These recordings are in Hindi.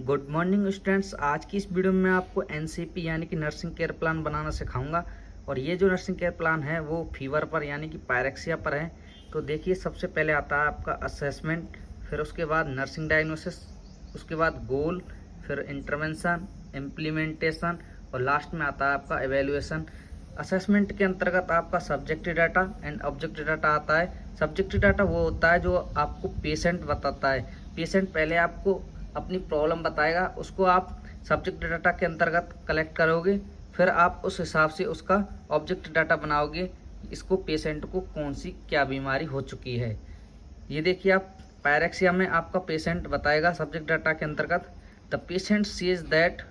Good morning students. आज की इस वीडियो में मैं आपको एनसीपी यानी कि नर्सिंग केयर प्लान बनाना सिखाऊंगा। और ये जो नर्सिंग केयर प्लान है वो फीवर पर यानी कि पायरेक्सिया पर है। तो देखिए, सबसे पहले आता है आपका असेसमेंट, फिर उसके बाद नर्सिंग डायग्नोसिस, उसके बाद गोल, फिर इंटरवेंशन, इम्प्लीमेंटेशन और लास्ट में आता है आपका एवेल्युएशन। असेसमेंट के अंतर्गत आपका subjective data and objective data आता है। सब्जेक्टिव डाटा वो होता है जो आपको पेशेंट बताता है। पेशेंट पहले आपको अपनी प्रॉब्लम बताएगा, उसको आप सब्जेक्ट डाटा के अंतर्गत कलेक्ट करोगे, फिर आप उस हिसाब से उसका ऑब्जेक्ट डाटा बनाओगे, इसको पेशेंट को कौन सी क्या बीमारी हो चुकी है। ये देखिए, आप पायरेक्सिया में आपका पेशेंट बताएगा सब्जेक्ट डाटा के अंतर्गत, the patient sees that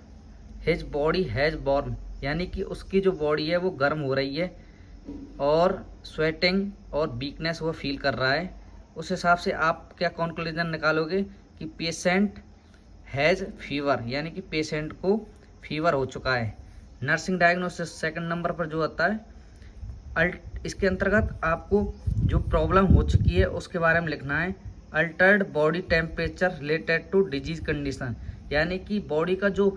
his body has warm, यानी कि उसकी जो बॉडी है वो गर्म हो रही है और स्वेटिंग और वीकनेस वो फील कर रहा है। उस हिसाब से आप क्या कंक्लूजन निकालोगे कि पेशेंट हैज़ फीवर, यानी कि पेशेंट को फीवर हो चुका है। नर्सिंग डायग्नोसिस सेकंड नंबर पर जो आता है, इसके अंतर्गत आपको जो प्रॉब्लम हो चुकी है उसके बारे में लिखना है। Altered body temperature related to disease condition, यानी कि बॉडी का जो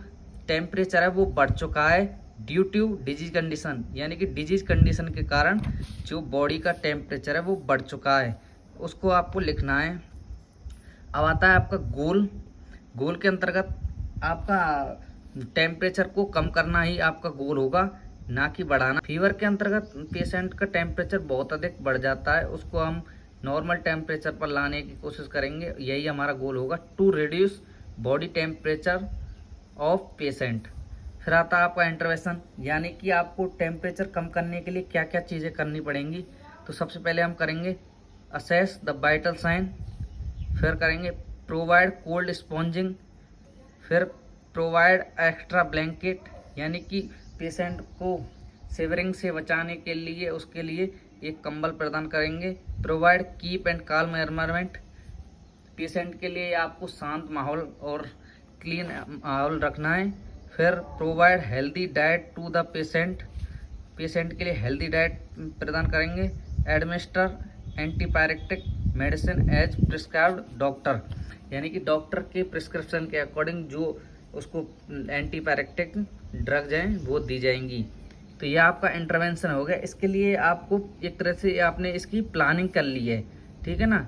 टेम्परेचर है वो बढ़ चुका है ड्यू टू डिजीज कंडीशन, यानी कि डिजीज कंडीशन के कारण जो बॉडी का टेम्परेचर है वो बढ़ चुका है, उसको आपको लिखना है। अब आता है आपका गोल। गोल के अंतर्गत आपका टेम्परेचर को कम करना ही आपका गोल होगा, ना कि बढ़ाना। फीवर के अंतर्गत पेशेंट का टेम्परेचर बहुत अधिक बढ़ जाता है, उसको हम नॉर्मल टेम्परेचर पर लाने की कोशिश करेंगे, यही हमारा गोल होगा, to reduce body temperature of patient. फिर आता है आपका इंटरवेंशन, यानी कि आपको टेम्परेचर कम करने के लिए क्या क्या चीज़ें करनी पड़ेंगी। तो सबसे पहले हम करेंगे असेस द वाइटल साइन, फिर करेंगे प्रोवाइड कोल्ड स्पॉन्जिंग, फिर प्रोवाइड एक्स्ट्रा ब्लैंकेट, यानी कि पेशेंट को शिवरिंग से बचाने के लिए उसके लिए एक कंबल प्रदान करेंगे। Provide keep and calm environment, patient के लिए आपको शांत माहौल और क्लीन माहौल रखना है। फिर provide healthy diet to the patient, patient के लिए हेल्दी डाइट प्रदान करेंगे। Administer antipyretic medicine as prescribed doctor, यानी कि डॉक्टर के प्रिस्क्रिप्शन के अकॉर्डिंग जो उसको एंटीपायरेटिक ड्रग्स हैं वो दी जाएंगी। तो ये आपका इंटरवेंशन हो गया। इसके लिए आपको एक तरह से आपने इसकी प्लानिंग कर ली है, ठीक है ना।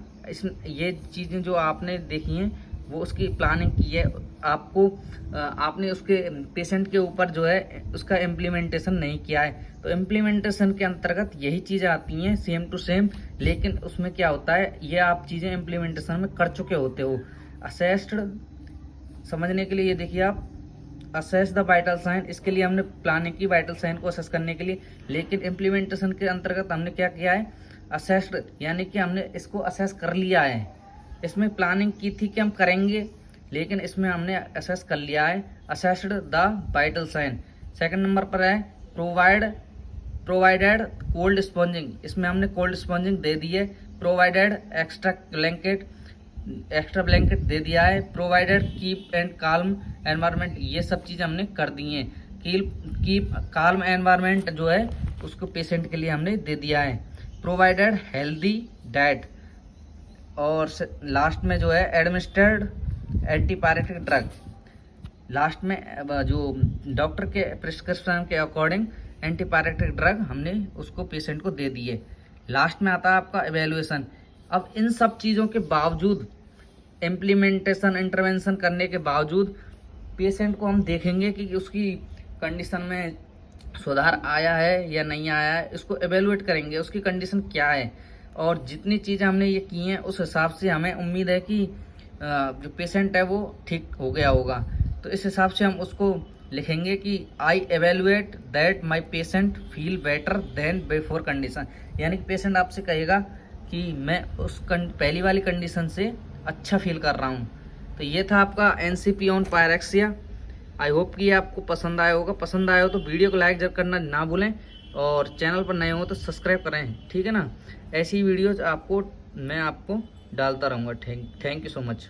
ये चीज़ें जो आपने देखी हैं वो उसकी प्लानिंग की है। आपको आपने उसके पेशेंट के ऊपर जो है उसका इम्प्लीमेंटेशन नहीं किया है। तो इम्प्लीमेंटेशन के अंतर्गत यही चीज़ें आती हैं सेम टू सेम, लेकिन उसमें क्या होता है, ये आप चीज़ें इम्प्लीमेंटेशन में कर चुके होते हो। असेस्ड समझने के लिए ये देखिए आप, असेस द वाइटल साइन, इसके लिए हमने प्लानिंग की वाइटल साइन को असेस करने के लिए, लेकिन इम्प्लीमेंटेशन के अंतर्गत हमने क्या किया है, असेस्ड, यानी कि हमने इसको असेस कर लिया है। इसमें प्लानिंग की थी कि हम करेंगे, लेकिन इसमें हमने असेस कर लिया है। Assessed the vital sign. Second number पर है प्रोवाइडेड कोल्ड स्पॉन्जिंग, इसमें हमने कोल्ड स्पॉन्जिंग दे दी है। प्रोवाइडेड एक्स्ट्रा ब्लैंकेट दे दिया है। Provided keep and calm environment, ये सब चीज़ हमने कर दी हैं। कीप काल्म एनवायरनमेंट जो है उसको पेशेंट के लिए हमने दे दिया है। प्रोवाइडेड हेल्दी डाइट, और लास्ट में जो है एडमिनिस्टर्ड एंटीपायरेटिक ड्रग, लास्ट में जो डॉक्टर के प्रिस्क्रिप्शन के अकॉर्डिंग एंटीपायरेटिक ड्रग हमने उसको पेशेंट को दे दी है। लास्ट में आता है आपका एवेल्युएशन। अब इन सब चीज़ों के बावजूद, इम्प्लीमेंटेशन इंटरवेंशन करने के बावजूद, पेशेंट को हम देखेंगे कि उसकी कंडीशन में सुधार आया है या नहीं आया है, इसको एवेलुएट करेंगे उसकी कंडीशन क्या है। और जितनी चीज़ें हमने ये की हैं उस हिसाब से हमें उम्मीद है कि जो पेशेंट है वो ठीक हो गया होगा। तो इस हिसाब से हम उसको लिखेंगे कि I evaluate that my patient feel better than before condition, यानी कि पेशेंट आपसे कहेगा कि मैं उस पहली वाली कंडीशन से अच्छा फील कर रहा हूँ। तो ये था आपका NCP on pyrexia. I hope कि ये आपको पसंद आया होगा। पसंद आया हो तो वीडियो को लाइक जरूर करना ना भूलें, और चैनल पर नए हो तो सब्सक्राइब करें, ठीक है ना। ऐसी वीडियोज मैं आपको डालता रहूँगा। Thank you so much.